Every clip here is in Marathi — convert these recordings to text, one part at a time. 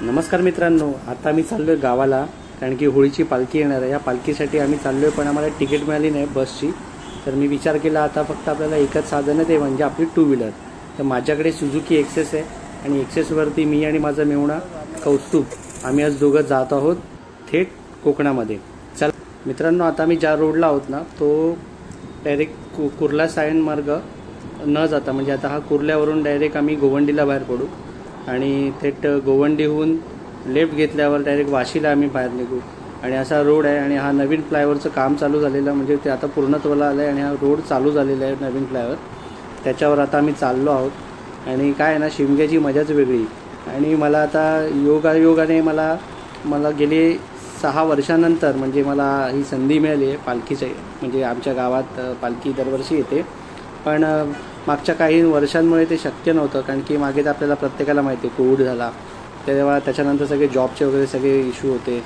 नमस्कार मित्रांनो, आता मी चाललोय गावाला कारण की होळीची पालखी येणार आहे। या पालखीसाठी आम्ही चाललोय, पण आम्हाला तिकीट मिळाली नाही बसची। तर मी विचार केला आता फक्त आपल्याला एकच साधन आहे, ते म्हणजे आपली टू व्हीलर। तर माझ्याकडे सुझुकी एक्सेस आहे आणि एक्सेसवरती मी आणि माझा मेहुणा कौस्तुभ आम्ही आज दोघं जात आहोत थेट कोकणामध्ये। चला मित्रांनो, आता मी ज्या रोडला आहोत ना तो डायरेक्ट कुर्ला सायन मार्ग न जाता, म्हणजे आता हा कुर्ल्यावरून डायरेक्ट आम्ही गोवंडीला बाहेर पडू आणि थेट गोवंडीहून लेफ्ट घेतल्यावर डायरेक्ट वाशीला आम्ही बाहेर निघू। आणि असा रोड आहे आणि हा नवीन फ्लायओव्हरचं काम चालू झालेलं, म्हणजे ते आता पूर्णत्वाला आलं आहे आणि हा रोड चालू झालेला आहे नवीन फ्लायओव्हर, त्याच्यावर आता आम्ही चाललो आहोत। आणि काय आहे ना, शिमग्याची मजाच वेगळी। आणि मला आता योगाने मला गेले 6 वर्षानंतर म्हणजे मला ही संधी मिळाली आहे पालखीची। म्हणजे आमच्या गावात पालखी दरवर्षी येते, पण मागच्या काही वर्षांमुळे ते शक्य नव्हतं, कारण की मागे तर आपल्याला प्रत्येकाला माहिती आहे कोविड झाला, तेव्हा त्याच्यानंतर सगळे जॉबचे वगैरे सगळे इश्यू होते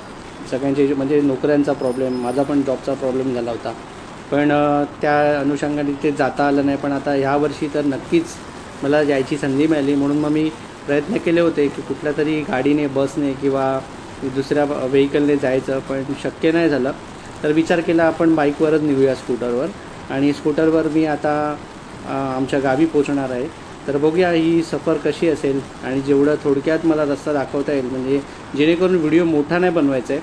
सगळ्यांचे, म्हणजे नोकऱ्यांचा प्रॉब्लेम, माझा पण जॉबचा प्रॉब्लेम झाला होता, पण त्या अनुषंगाने ते जाता आलं नाही। पण आता ह्या वर्षी तर नक्कीच मला जायची संधी मिळाली, म्हणून मग मी प्रयत्न केले होते की कुठल्या तरी गाडीने, बसने किंवा दुसऱ्या व्हेकलने जायचं, पण शक्य नाही झालं। तर विचार केला आपण बाईकवरच निघूया, स्कूटरवर। आणि स्कूटरवर मी आता आमच्या गावी पोहोचणार आहे। तर बघूया ही सफर कशी असेल आणि जेवढं थोडक्यात मला रस्ता दाखवता येईल, म्हणजे जेणेकरून व्हिडिओ मोठा नाही बनवायचा आहे,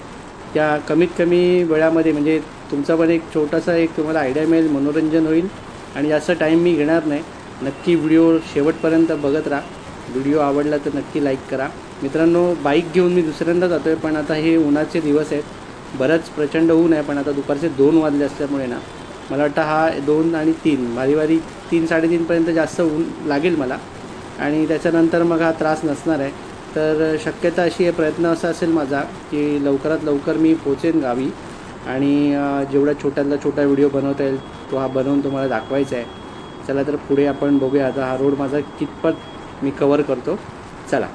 त्या कमीत कमी वेळामध्ये, म्हणजे तुमचा पण एक छोटासा एक तुम्हाला आयडिया मिळेल, मनोरंजन होईल आणि जास्त टाईम मी घेणार नाही। नक्की व्हिडिओ शेवटपर्यंत बघत राहा। व्हिडिओ आवडला तर नक्की लाईक करा। मित्रांनो, बाईक घेऊन मी दुसऱ्यांदा जातो आहे, पण आता हे उन्हाचे दिवस आहेत, बरंच प्रचंड ऊन आहे, पण आता दुपारचे 2 वाजले असल्यामुळे ना मला वाटतं हा 2 आणि 3 भारी 3-3:30पर्यंत जास्त ऊन लागेल मला, आणि त्याच्यानंतर मग हा त्रास नसणार आहे। तर शक्यता अशी आहे, प्रयत्न असा असेल माझा की लवकरात लवकर मी पोचेन गावी आणि जेवढा छोट्यातला छोटा व्हिडिओ बनवता येईल तो हा बनवून तुम्हाला दाखवायचा आहे। चला तर पुढे आपण बघूया आता हा रोड माझा कितपत मी कवर करतो। चला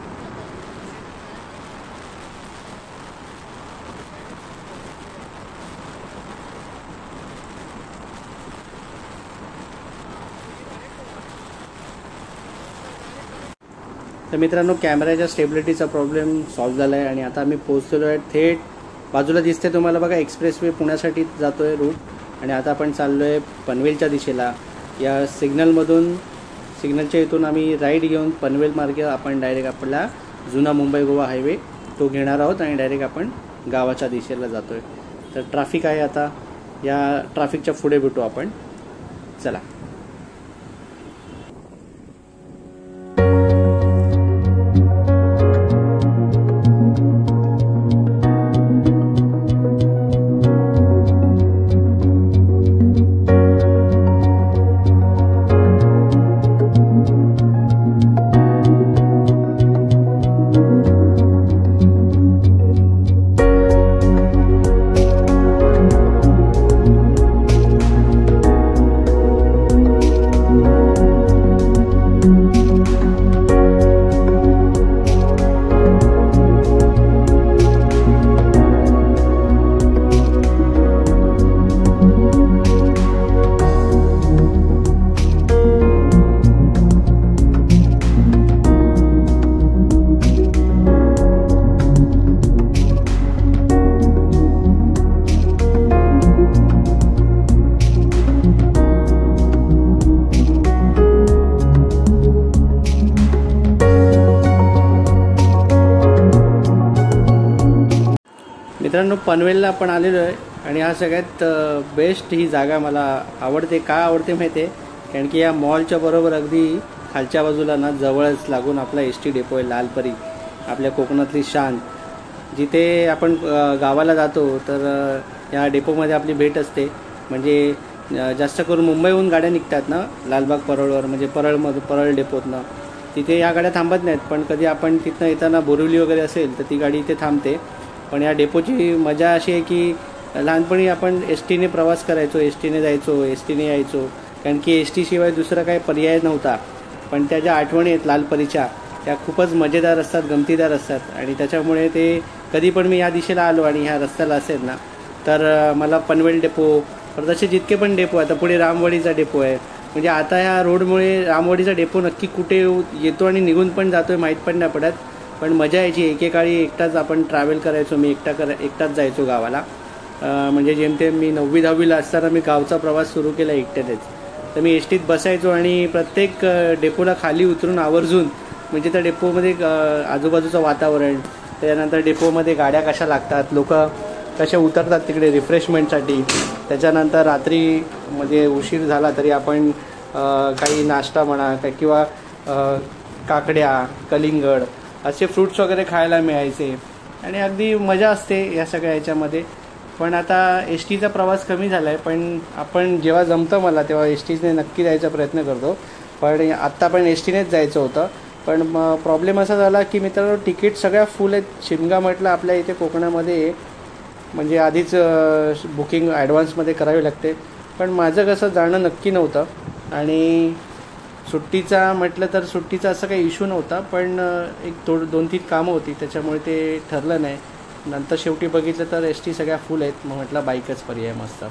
तर मित्रांनो, कॅमेऱ्याच्या स्टेबिलिटीचा प्रॉब्लेम सॉल्व्ह झाला आहे आणि आता आम्ही पोहोचलेलो आहे थेट बाजूला दिसते तुम्हाला बघा एक्सप्रेसवे, पुण्यासाठी जातो आहे रूट। आणि आता आपण चाललो आहे पनवेलच्या दिशेला। या सिग्नलच्या इथून आम्ही राईट घेऊन पनवेल मार्गे आपण डायरेक्ट आपला जुना मुंबई गोवा हायवे तो घेणार आहोत आणि डायरेक्ट आपण गावाच्या दिशेला जातो आहे। तर ट्रॅफिक आहे, आता या ट्रॅफिकच्या पुढे भेटू आपण। चला मित्रांनो, पनवेलला आपण आलेलो आहे आणि हा सगळ्यात बेस्ट ही जागा मला आवडते। का आवडते माहिती आहे? कारण की या मॉलच्या बरोबर अगदी खालच्या बाजूला ना जवळच लागून आपला ST डेपो आहे, लालपरी, आपल्या कोकणातली शान। जिथे आपण गावाला जातो तर या डेपोमध्ये आपली भेट असते। म्हणजे जास्त करून मुंबईहून गाड्या निघतात ना लालबाग परळवर, म्हणजे परळ डेपोतनं, तिथे या गाड्या थांबत नाहीत, पण कधी आपण तिथनं येताना बोरिवली वगैरे असेल तर ती गाडी इथे थांबते। पण या डेपोची मजा अशी आहे की लहानपणी आपण STने प्रवास करायचो, STने जायचो, STने यायचो, कारण की ST शिवाय दुसरा काही पर्याय नव्हता। पण त्या ज्या आठवणी आहेत लालपरीच्या त्या खूपच मजेदार असतात, गमतीदार असतात, आणि त्याच्यामुळे ते कधी पण मी या दिशेला आलो आणि ह्या रस्त्याला असेल ना तर मला पनवेल डेपो, परत असे जितके पण डेपो, आता पुढे रामवाडीचा डेपो आहे, म्हणजे आता ह्या रोडमुळे रामवाडीचा डेपो नक्की कुठे येतो आणि निघून पण जातोय माहीत पण नाही पडत। पण मजा यायची. एकेकाळी एकटाच आपण ट्रॅव्हल करायचो. मी एकटाच जायचो गावाला. म्हणजे जेमतेम मी 9वी-10वीला असताना मी गावचा प्रवास सुरू केला एकट्यानेच. तर मी एस टीत बसायचो आणि प्रत्येक डेपोला खाली उतरून आवर्जून, म्हणजे त्या डेपोमध्ये आजूबाजूचं वातावरण, त्याच्यानंतर डेपोमध्ये गाड्या कशा लागतात, लोक कशा उतरतात तिकडे रिफ्रेशमेंटसाठी, त्याच्यानंतर रात्रीमध्ये उशीर झाला तरी आपण काही नाश्ता म्हणा किंवा काकड्या, कलिंगड असे फ्रूट्स वगैरे खायला मिळायचे आणि अगदी मजा असते या सगळ्या ह्याच्यामध्ये. पण आता एस टीचा प्रवास कमी झाला आहे, पण आपण जेव्हा जमतं मला तेव्हा एस टीने नक्की जायचा प्रयत्न करतो. पण आत्ता पण एस टीनेच जायचं होतं. पण प्रॉब्लेम असा झाला की मित्रांनो, तिकीट सगळ्या फुल आहेत. शिमगा म्हटलं आपल्या इथे कोकणामध्ये म्हणजे आधीच बुकिंग ॲडव्हान्समध्ये करावी लागते. पण माझं कसं जाणं नक्की नव्हतं आणि सुट्टीचा म्हटलं तर सुट्टीचा असं काही इश्यू नव्हता, पण एक 2-3 कामं होती त्याच्यामुळे ते ठरलं नाही. नंतर शेवटी बघितलं तर एस टी सगळ्या फुल आहेत. मग म्हटलं बाईकच पर्याय मस्त.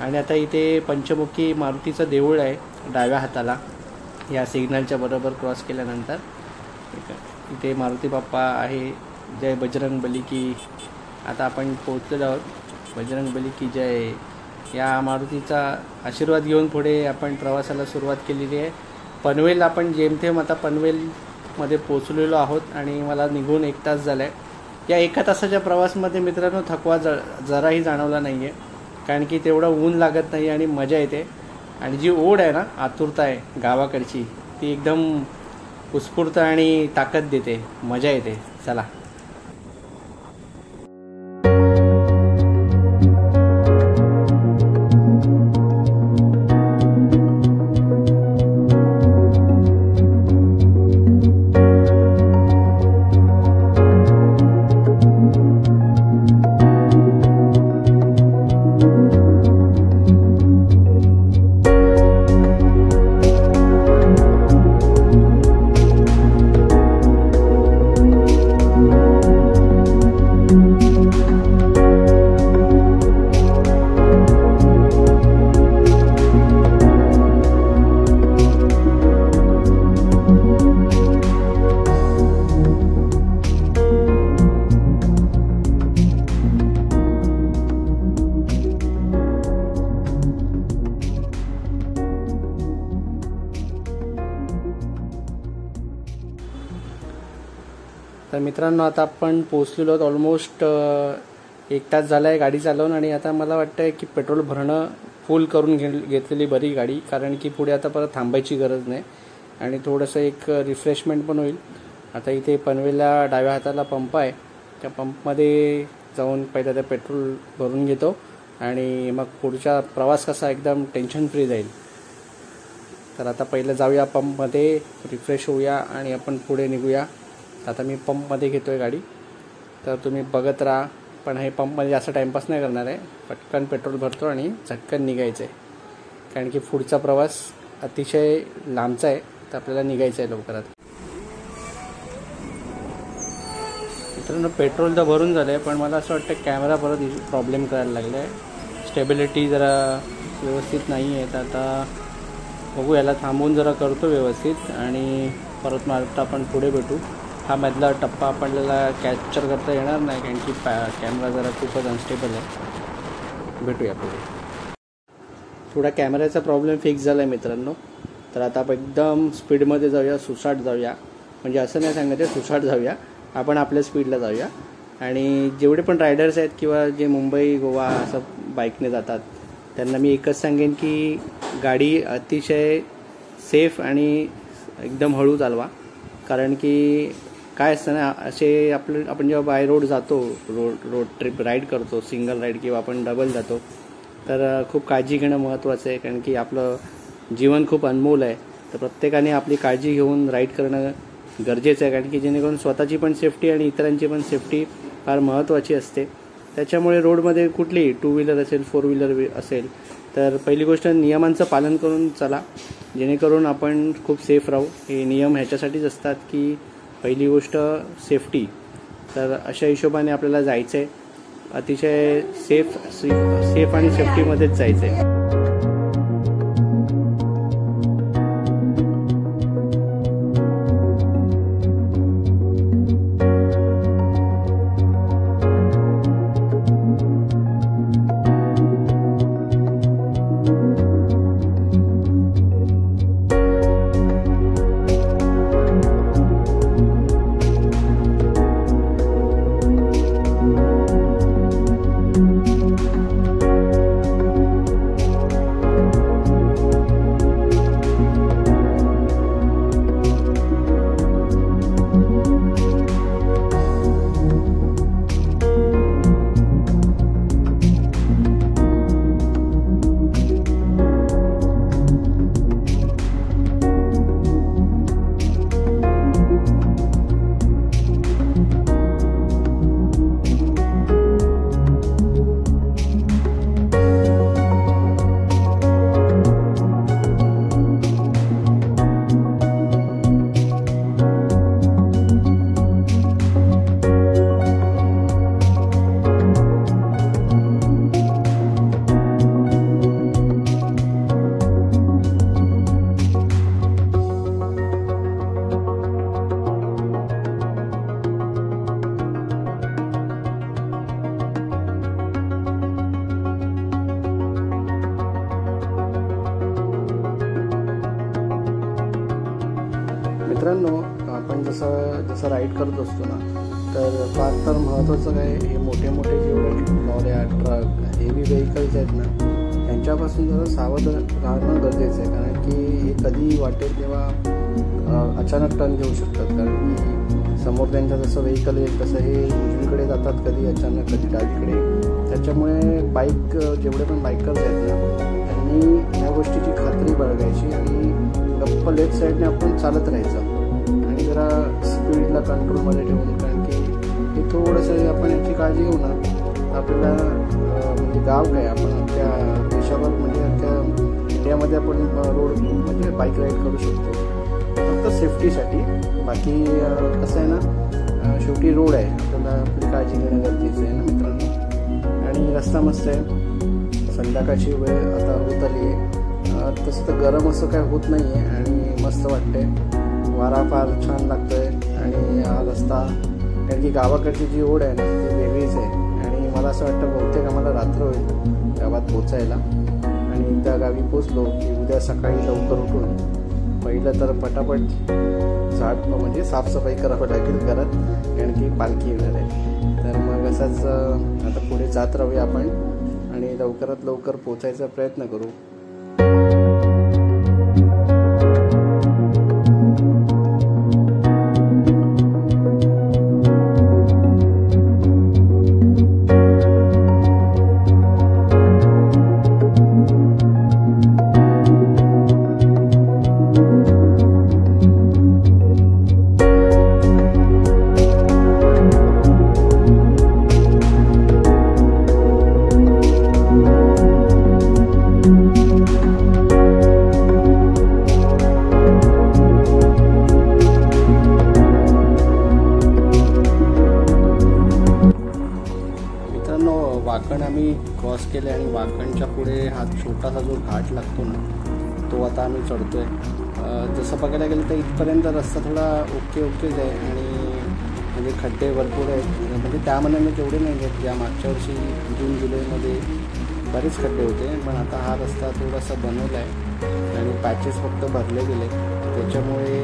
आणि आता इथे पंचमुखी मारुतीचं देऊळ आहे डाव्या हाताला, या सिग्नलच्या बरोबर क्रॉस केल्यानंतर इथे मारुती बाप्पा आहे. जय बजरंग बली की. आता आपण पोहोचलेलो आहोत. बजरंग बली की जय. या मारुतीचा आशीर्वाद घेऊन पुढे आपण प्रवासाला सुरुवात केलेली आहे. पनवेल आपण जेमतेम आता पनवेलमध्ये पोचलेलो आहोत आणि मला निघून 1 तास झाला आहे. या 1 तासाच्या प्रवासमध्ये मित्रांनो थकवा जराही जाणवला नाही आहे, कारण की तेवढं ऊन लागत नाही आणि मजा येते. आणि जी ओढ आहे ना, आतुरता आहे गावाकडची, ती एकदम उत्स्फूर्त आणि ताकद देते, मजा येते. चला. तर मित्रांनो, आता आपण पोचलेलो आहोत. ऑलमोस्ट 1 तास झाला आहे गाडी चालवून आणि आता मला वाटतं आहे की पेट्रोल भरणं फुल करून घेतलेली बरी गाडी, कारण की पुढे आता परत थांबायची गरज नाही आणि थोडंसं एक रिफ्रेशमेंट पण होईल. आता इथे पनवेलला डाव्या हाताला पंप आहे. त्या पंपमध्ये जाऊन पहिलं त्या पेट्रोल भरून घेतो आणि मग पुढचा प्रवास कसा एकदम टेन्शन फ्री जाईल. तर आता पहिलं जाऊया पंपमध्ये, रिफ्रेश होऊया आणि आपण पुढे निघूया. आता मी पंपमध्ये घेतो आहे गाडी, तर तुम्ही बघत राहा. पण हे पंपमध्ये जास्त टाईमपास नाही करणार आहे. पटकन पेट्रोल भरतो आणि झटकन निघायचं आहे, कारण की पुढचा प्रवास अतिशय लांबचा आहे, तर आपल्याला निघायचं आहे लवकरात. मित्रांनो, पेट्रोल तर भरून झालं आहे, पण मला असं वाटतं कॅमेरा परत प्रॉब्लेम करायला लागला आहे. स्टेबिलिटी जरा व्यवस्थित नाही आहे. तर आता बघू, याला थांबवून जरा करतो व्यवस्थित आणि परत मारता आपण पुढे भेटू. हा मधला टप्पा आपल्याला कॅप्चर करता येणार नाही, कारण की कॅमेरा जरा खूपच अनस्टेबल आहे. भेटूया पुढे. थोडा कॅमेऱ्याचा प्रॉब्लेम फिक्स झाला आहे मित्रांनो. तर आता आपण एकदम स्पीडमध्ये जाऊया, सुसाट जाऊया. म्हणजे असं नाही सांगायचं सुसाट जाऊया, आपण आपल्या स्पीडला जाऊया. आणि जेवढे पण रायडर्स आहेत किंवा जे मुंबई गोवा असं बाईकने जातात, त्यांना मी एकच सांगेन की गाडी अतिशय सेफ आणि एकदम हळू चालवा. कारण की काय असतं ना, असे आपण जेव्हा बाय रोड जातो, रोड ट्रिप राईड करतो, सिंगल राईड किंवा आपण डबल जातो, तर खूप काळजी घेणं महत्त्वाचं आहे. कारण की आपलं जीवन खूप अनमोल आहे. तर प्रत्येकाने आपली काळजी घेऊन राईड करणं गरजेचं आहे, कारण की जेणेकरून स्वतःची पण सेफ्टी आणि इतरांची पण सेफ्टी फार महत्त्वाची असते. त्याच्यामुळे रोडमध्ये कुठलीही 2 व्हीलर असेल, 4 व्हीलर असेल, तर पहिली गोष्ट नियमांचं पालन करून चला, जेणेकरून आपण खूप सेफ राहू. हे नियम ह्याच्यासाठीच असतात की पहिली गोष्ट सेफ्टी. तर अशा हिशोबाने आपल्याला जायचं आहे, अतिशय सेफ आणि सेफ्टीमध्येच जायचं आहे. आपण जसं राईड करत असतो ना, तर फार तर महत्त्वाचं काय, हे मोठे मोठे जेवढे लॉऱ्या, ट्रक, हेवी व्हेकल्स आहेत ना, त्यांच्यापासून जरा सावध राहणं गरजेचं आहे. कारण की हे कधी वाटेल तेव्हा अचानक टर्न घेऊ शकतात. कारण की समोर त्यांच्या जसं व्हेकल येईल तसं हे उजवीकडे जातात, कधी अचानक, कधी डावीकडे. त्याच्यामुळे बाईक जेवढे पण बायकर्स आहेत ना, त्यांनी ह्या गोष्टीची खात्री बाळगायची आणि गप्प लेफ्ट साईडने आपण चालत राहायचं आणि जरा स्पीडला कंट्रोलमध्ये ठेवून. कारण की हे थोडंसं आपण याची काळजी घेऊ ना, आपल्याला म्हणजे गाव काय, आपण आपल्या देशावर म्हणजे अख्ख्या इंडियामध्ये आपण रोड म्हणजे बाईक राईड करू शकतो, फक्त सेफ्टीसाठी. बाकी कसं आहे ना, शेवटी रोड आहे, आपल्याला आपली काळजी घेणं गरजेचं आहे ना मित्रांनो. आणि रस्ता मस्त आहे, संध्याकाळची वेळ आता होत आली आहे. तसं तर गरम असं काय होत नाही आहे आणि मस्त वाटते, वारा फार छान लागतो आहे. आणि हा रस्ता, कारण की गावाकडची जी ओढ आहे ना ती वेगळीच आहे. आणि मला असं वाटतं बहुतेक आम्हाला रात्र होईल गावात पोचायला. आणि त्या गावी पोचलो की उद्या सकाळी लवकर उठून पहिलं तर पटापट झाड म्हणजे साफसफाई करावं लागेल घरात, कारण की पालखी येणार आहे. तर मग असंच आता पुढे जात राहूया आपण आणि लवकरात लवकर पोचायचा प्रयत्न करू. वाकण आम्ही क्रॉस केले आणि वाकणच्या पुढे हा छोटासा जो घाट लागतो ना, तो आता आम्ही चढतो आहे. जसं बघायला गेलं तर इथपर्यंत रस्ता थोडा ओकेच आहे आणि म्हणजे खड्डे भरपूर आहेत. म्हणजे त्या मनाने तेवढे नाही आहेत, ज्या मागच्या वर्षी जून जुलैमध्ये बरेच खड्डे होते. पण आता हा रस्ता थोडासा बनवला आहे आणि पॅचेस फक्त भरले गेले, त्याच्यामुळे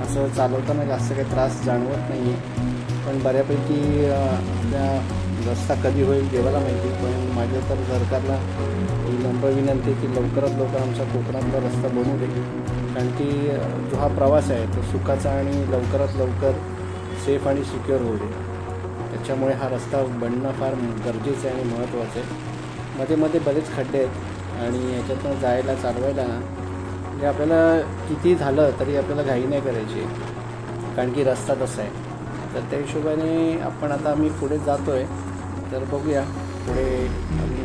असं चालवताना जास्त काही त्रास जाणवत नाही आहे. पण बऱ्यापैकी आपल्या रस्ता कधी होईल देवाला माहिती. पण माझ्या तर सरकारला ही नम्र विनंती की लवकरात लवकर आमचा कोकणातला रस्ता बनवू दे. कारण की जो हा प्रवास आहे तो सुखाचा आणि लवकरात लवकर सेफ आणि सिक्युअर होऊ दे. त्याच्यामुळे हा रस्ता बनणं फार गरजेचं आहे आणि महत्त्वाचं आहे. मध्ये मध्ये बरेच खड्डे आहेत आणि याच्यातून जायला चालवायला ना म्हणजे आपल्याला किती झालं तरी आपल्याला घाई नाही करायची, कारण की रस्ता तसा आहे. तर त्या हिशोबाने आपण आता आम्ही पुढे जातो आहे. तर बघूया पुढे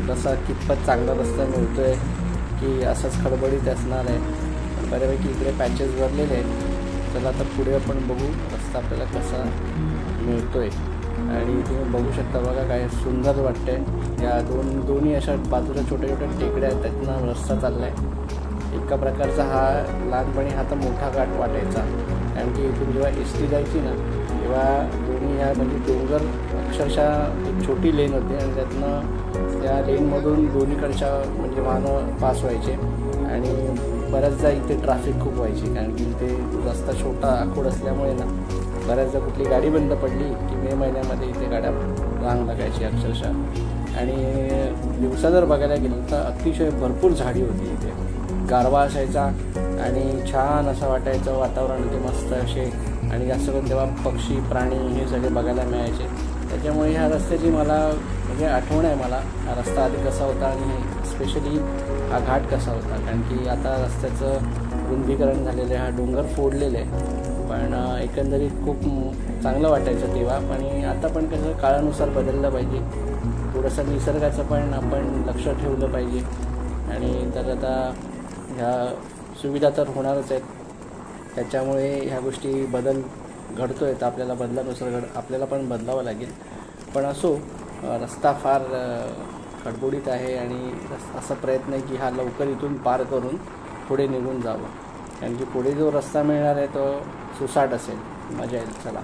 कसा कितपत चांगला रस्ता मिळतो आहे की असंच खडबडीत असणार आहे. पण बऱ्यापैकी इकडे पॅचेस भरलेले आहेत. चला आता पुढे आपण बघू रस्ता आपल्याला कसा मिळतो आहे. आणि तुम्ही बघू शकता बघा काय सुंदर वाटतं आहे. या दोन्ही अशा बाजूला छोट्या छोट्या टेकड्या आहेत, त्यातनं रस्ता चालला आहे. एका प्रकारचा हा लहानपणी हा तर मोठा घाट वाटायचा, कारण की इथून जेव्हा एस टी जायची ना तेव्हा दोन्ही ह्या म्हणजे डोंगर अक्षरशः एक छोटी लेन होती आणि त्यातनं त्या लेनमधून दोन्हीकडच्या म्हणजे वाहनं पास व्हायचे. आणि बऱ्याचदा इथे ट्रॅफिक खूप व्हायची, कारण की इथे रस्ता छोटा आखूड असल्यामुळे ना बऱ्याचदा कुठली गाडी बंद पडली की मे महिन्यामध्ये इथे गाड्या रांग लागायची अक्षरशः. आणि दिवसा जर बघायला गेलं तर अतिशय भरपूर झाडी होती इथे, गारवा असायचा आणि छान असं वाटायचं वातावरण होते मस्त असे. आणि जास्त करून तेव्हा पक्षी प्राणी हे सगळे बघायला मिळायचे. त्याच्यामुळे ह्या रस्त्याची मला म्हणजे आठवण आहे मला, हा रस्ता आधी कसा होता आणि स्पेशली हा घाट कसा होता. कारण की आता रस्त्याचं रुंदीकरण झालेलं आहे, हा डोंगर फोडलेलं आहे. पण एकंदरीत खूप चांगलं वाटायचं तेव्हा. आणि आता पण कसं काळानुसार बदललं पाहिजे, थोडंसं निसर्गाचं पण आपण लक्ष ठेवलं पाहिजे. आणि तर आता ह्या सुविधा तर होणारच आहेत, त्याच्यामुळे ह्या गोष्टी बदल घडतो आहे तर आपल्याला बदलानुसार आपल्याला पण बदलावं लागेल. पण असो, रस्ता फार खडबडीत आहे आणि असा प्रयत्न आहे की हा लवकर इथून पार करून पुढे निघून जावं. कारण की पुढे जो रस्ता मिळणार आहे तो सुसाट असेल, मजा येईल. चला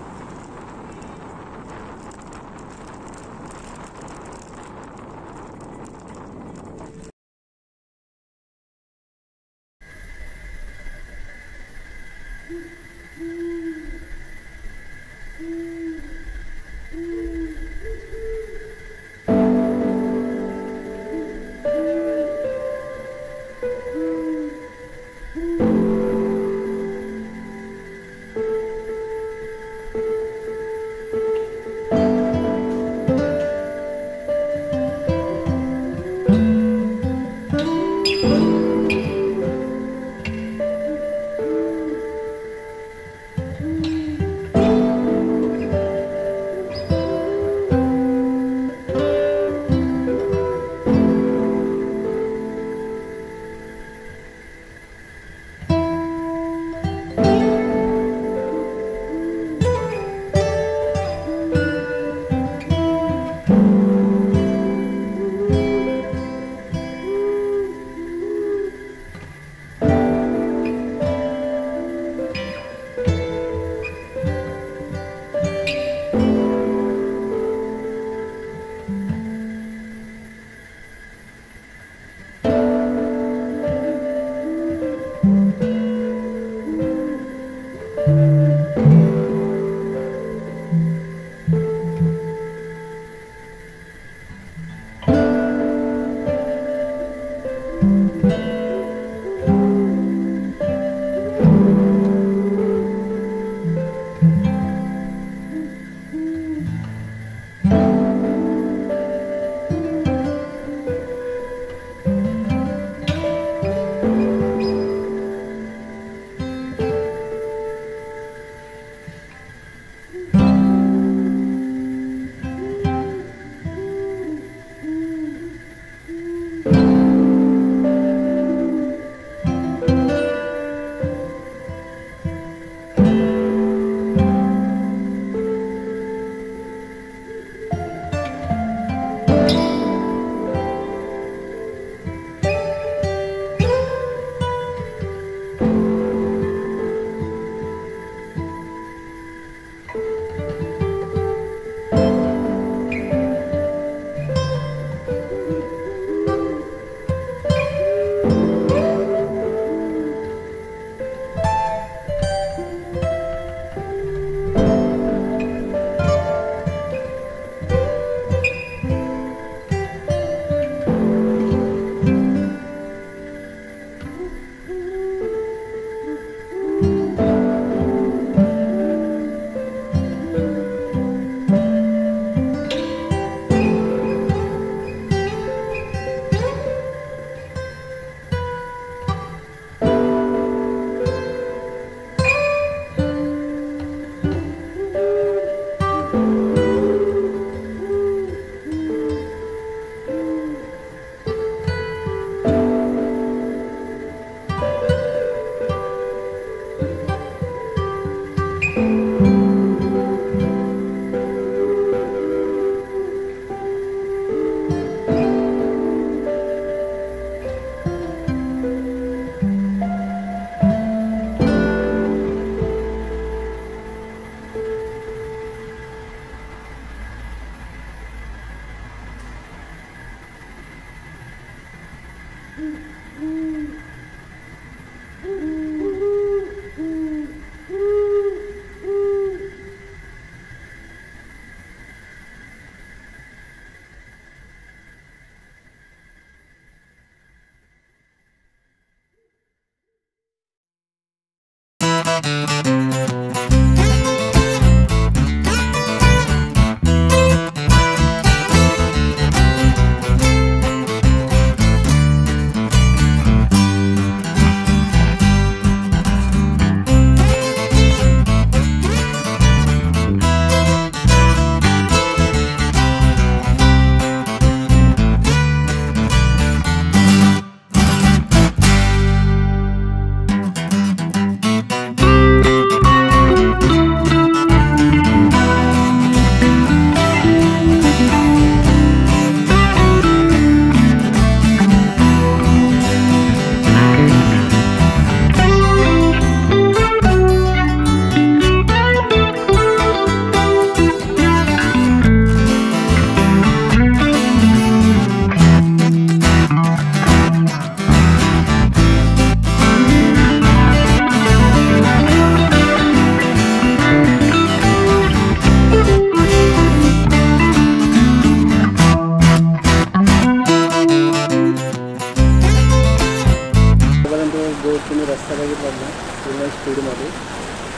रस्ता बघितला ना पूर्ण स्पीडमध्ये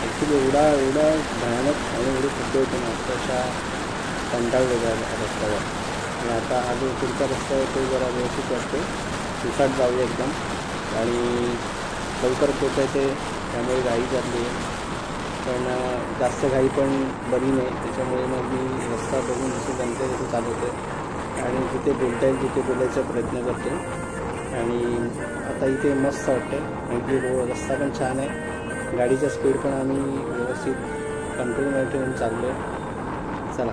ॲक्च्युली एवढा भयानक आणि एवढे खड्डे होते ना अक्षरशः कंटाळलो रस्त्यावर. आणि आता हा जो पुढचा रस्ता आहे तो जरा व्यवस्थित वाटतो, सुसाट जाऊया एकदम आणि लवकर पोचायचे, त्यामुळे घाई झाली पण जास्त घाई पण बरी नाही. त्याच्यामुळे मग मी रस्ता बघून जसं जमते तसं चालवते आणि जिथे बोलता येईल तिथे बोलायचा प्रयत्न करतो. आणि आता इथे मस्त वाटतं आणि रस्ता पण छान आहे, गाडीचा स्पीड पण आम्ही व्यवस्थित कंट्रोलमध्ये ठेवून चाललो आहे. चला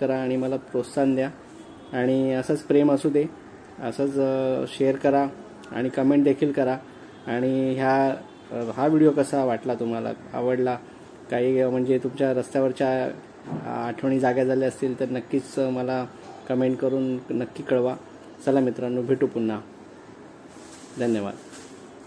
करा आणि मला प्रोत्साहन द्या आणि असंच प्रेम असू दे, असंच शेअर करा आणि कमेंट देखील करा. आणि हा व्हिडिओ कसा वाटला, तुम्हाला आवडला, काही म्हणजे तुमच्या रस्त्यावरच्या आठवणी जाग्या झाल्या असतील तर नक्कीच मला कमेंट करून नक्की कळवा. चला मित्रांनो, भेटू पुन्हा. धन्यवाद.